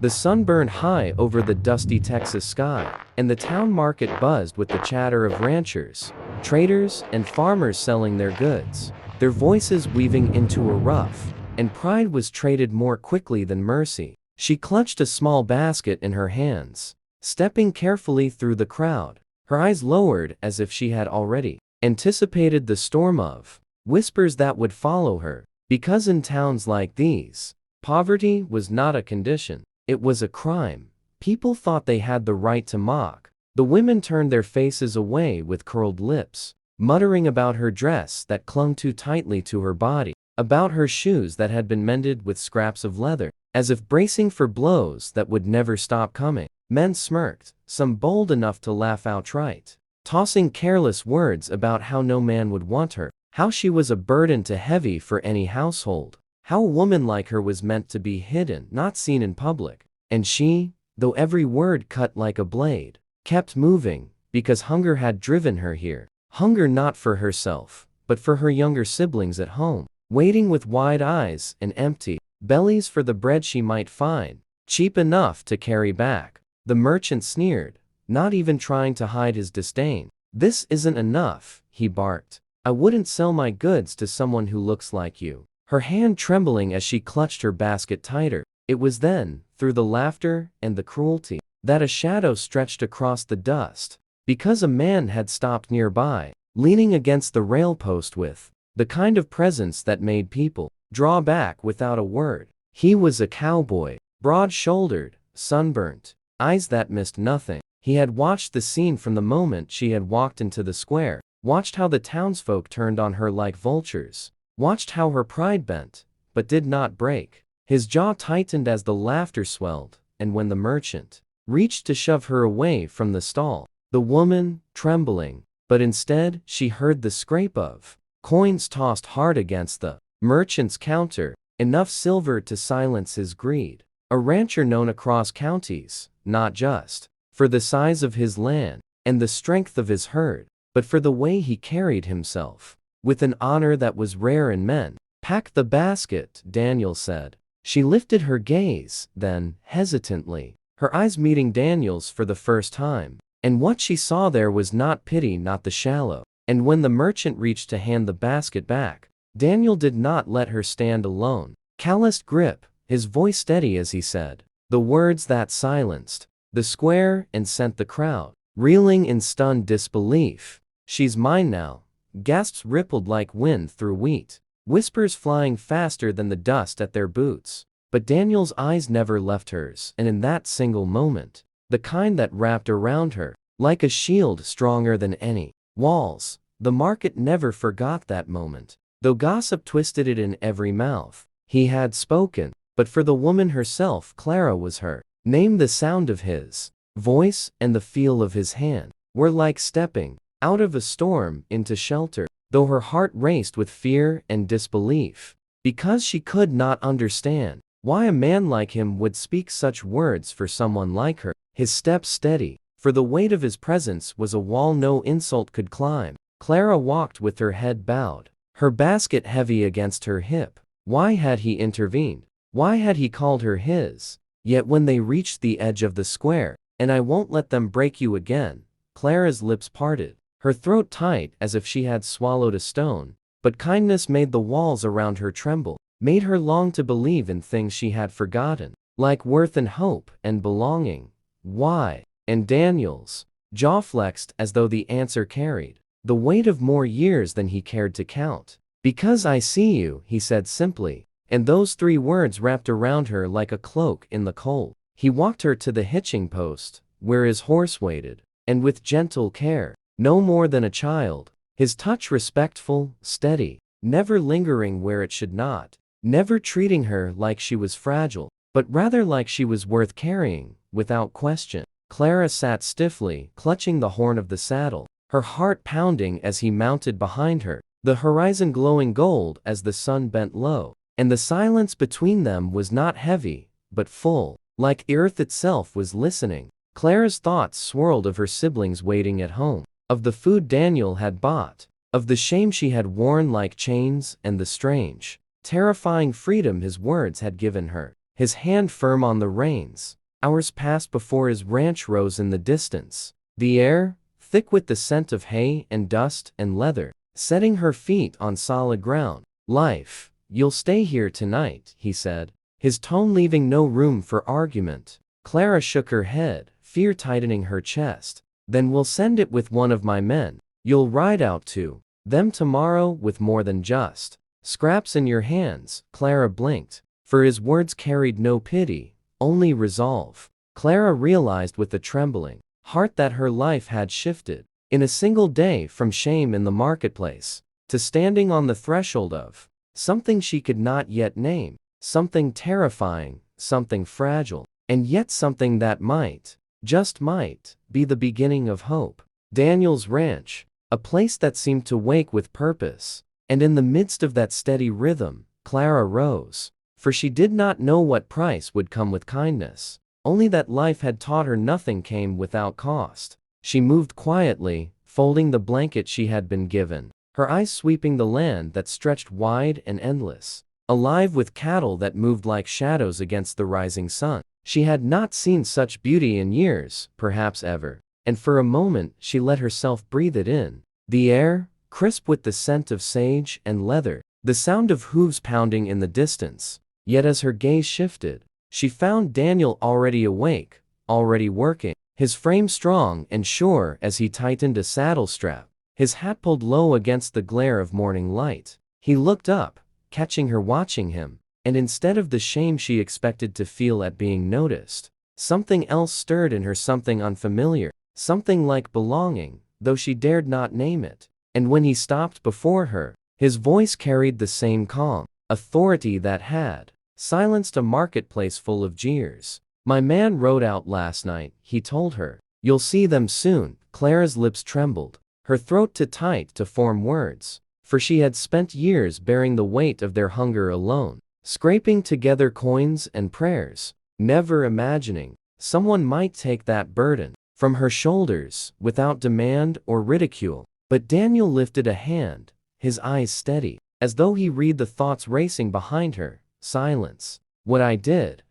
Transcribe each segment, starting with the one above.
The sun burned high over the dusty Texas sky, and the town market buzzed with the chatter of ranchers, traders, and farmers selling their goods, their voices weaving into a rough, and pride was traded more quickly than mercy. She clutched a small basket in her hands, stepping carefully through the crowd, her eyes lowered as if she had already anticipated the storm of whispers that would follow her, because in towns like these, poverty was not a condition, it was a crime. People thought they had the right to mock. The women turned their faces away with curled lips, muttering about her dress that clung too tightly to her body, about her shoes that had been mended with scraps of leather, as if bracing for blows that would never stop coming. Men smirked, some bold enough to laugh outright, tossing careless words about how no man would want her, how she was a burden too heavy for any household, how a woman like her was meant to be hidden, not seen in public. And she, though every word cut like a blade, kept moving, because hunger had driven her here. Hunger not for herself, but for her younger siblings at home, waiting with wide eyes and empty bellies for the bread she might find, cheap enough to carry back. The merchant sneered, not even trying to hide his disdain. "This isn't enough," he barked. "I wouldn't sell my goods to someone who looks like you." Her hand trembling as she clutched her basket tighter. It was then, through the laughter and the cruelty, that a shadow stretched across the dust, because a man had stopped nearby, leaning against the rail post with the kind of presence that made people draw back without a word. He was a cowboy, broad-shouldered, sunburnt, eyes that missed nothing. He had watched the scene from the moment she had walked into the square, watched how the townsfolk turned on her like vultures, watched how her pride bent, but did not break. His jaw tightened as the laughter swelled, and when the merchant reached to shove her away from the stall, the woman, trembling, but instead she heard the scrape of coins tossed hard against the merchant's counter, enough silver to silence his greed. A rancher known across counties, not just for the size of his land and the strength of his herd, but for the way he carried himself, with an honor that was rare in men. "Pack the basket," Daniel said. She lifted her gaze, then, hesitantly, her eyes meeting Daniel's for the first time, and what she saw there was not pity, not the shallow. And when the merchant reached to hand the basket back, Daniel did not let her stand alone. Calloused grip, his voice steady as he said the words that silenced the square and sent the crowd reeling in stunned disbelief. "She's mine now." Gasps rippled like wind through wheat, whispers flying faster than the dust at their boots. But Daniel's eyes never left hers, and in that single moment, the kind that wrapped around her like a shield stronger than any walls, the market never forgot that moment. Though gossip twisted it in every mouth, he had spoken. But for the woman herself, Clara was her name. The sound of his voice and the feel of his hand were like stepping out of a storm into shelter, though her heart raced with fear and disbelief, because she could not understand why a man like him would speak such words for someone like her. His steps steady, for the weight of his presence was a wall no insult could climb. Clara walked with her head bowed, her basket heavy against her hip. Why had he intervened? Why had he called her his? Yet when they reached the edge of the square, "And I won't let them break you again," Clara's lips parted, her throat tight as if she had swallowed a stone. But kindness made the walls around her tremble, made her long to believe in things she had forgotten, like worth and hope and belonging. "Why?" And Daniel's jaw flexed as though the answer carried the weight of more years than he cared to count. "Because I see you," he said simply, and those three words wrapped around her like a cloak in the cold. He walked her to the hitching post, where his horse waited, and with gentle care, no more than a child, his touch respectful, steady, never lingering where it should not, never treating her like she was fragile, but rather like she was worth carrying, without question. Clara sat stiffly, clutching the horn of the saddle, her heart pounding as he mounted behind her, the horizon glowing gold as the sun bent low, and the silence between them was not heavy, but full, like earth itself was listening. Clara's thoughts swirled of her siblings waiting at home, of the food Daniel had bought, of the shame she had worn like chains, and the strange, terrifying freedom his words had given her. his hand firm on the reins. Hours passed before his ranch rose in the distance. The air, thick with the scent of hay and dust and leather, setting her feet on solid ground. "Life, you'll stay here tonight," he said, his tone leaving no room for argument. Clara shook her head, fear tightening her chest. "Then we'll send it with one of my men. You'll ride out to them tomorrow with more than just scraps in your hands." Clara blinked, for his words carried no pity, only resolve. Clara realized with a trembling heart that her life had shifted in a single day from shame in the marketplace to standing on the threshold of something she could not yet name, something terrifying, something fragile, and yet something that might, just might, be the beginning of hope. Daniel's ranch, a place that seemed to wake with purpose, and in the midst of that steady rhythm, Clara rose, for she did not know what price would come with kindness, only that life had taught her nothing came without cost. She moved quietly, folding the blanket she had been given, her eyes sweeping the land that stretched wide and endless, alive with cattle that moved like shadows against the rising sun. She had not seen such beauty in years, perhaps ever, and for a moment she let herself breathe it in. The air, crisp with the scent of sage and leather, the sound of hooves pounding in the distance. Yet as her gaze shifted, she found Daniel already awake, already working, his frame strong and sure as he tightened a saddle strap, his hat pulled low against the glare of morning light. He looked up, catching her watching him, and instead of the shame she expected to feel at being noticed, something else stirred in her, something unfamiliar, something like belonging, though she dared not name it. And when he stopped before her, his voice carried the same calm authority that had silenced a marketplace full of jeers. "My man rode out last night," he told her. "You'll see them soon." Clara's lips trembled, her throat too tight to form words, for she had spent years bearing the weight of their hunger alone, scraping together coins and prayers, never imagining someone might take that burden from her shoulders without demand or ridicule. But Daniel lifted a hand, his eyes steady, as though he read the thoughts racing behind her. Silence. "What I did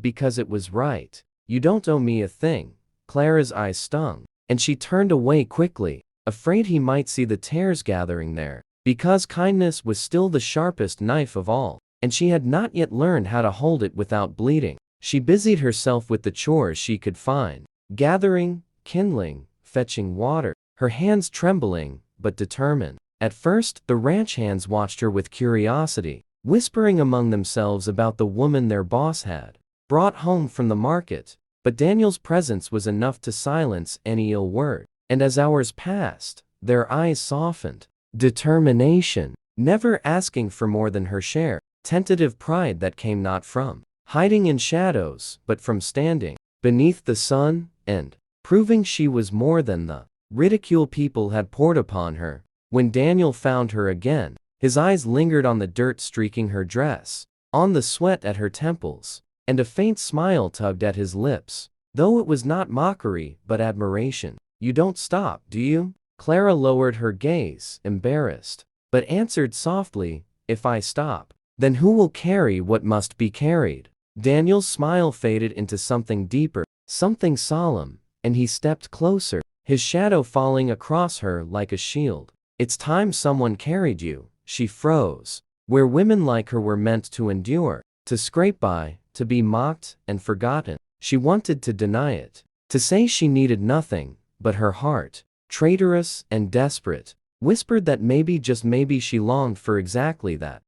because it was right. You don't owe me a thing." Clara's eyes stung, and she turned away quickly, afraid he might see the tears gathering there, because kindness was still the sharpest knife of all, and she had not yet learned how to hold it without bleeding. She busied herself with the chores she could find, gathering, kindling, fetching water, her hands trembling, but determined. At first, the ranch hands watched her with curiosity, whispering among themselves about the woman their boss had brought home from the market, but Daniel's presence was enough to silence any ill word. And as hours passed, their eyes softened. Determination, never asking for more than her share, tentative pride that came not from hiding in shadows, but from standing beneath the sun, and proving she was more than the ridicule people had poured upon her. When Daniel found her again, his eyes lingered on the dirt streaking her dress, on the sweat at her temples, and a faint smile tugged at his lips, though it was not mockery but admiration. "You don't stop, do you?" Clara lowered her gaze, embarrassed, but answered softly, "If I stop, then who will carry what must be carried?" Daniel's smile faded into something deeper, something solemn, and he stepped closer, his shadow falling across her like a shield. "It's time someone carried you." She froze, where women like her were meant to endure, to scrape by, to be mocked and forgotten. She wanted to deny it, to say she needed nothing, but her heart, traitorous and desperate, whispered that maybe, just maybe, she longed for exactly that.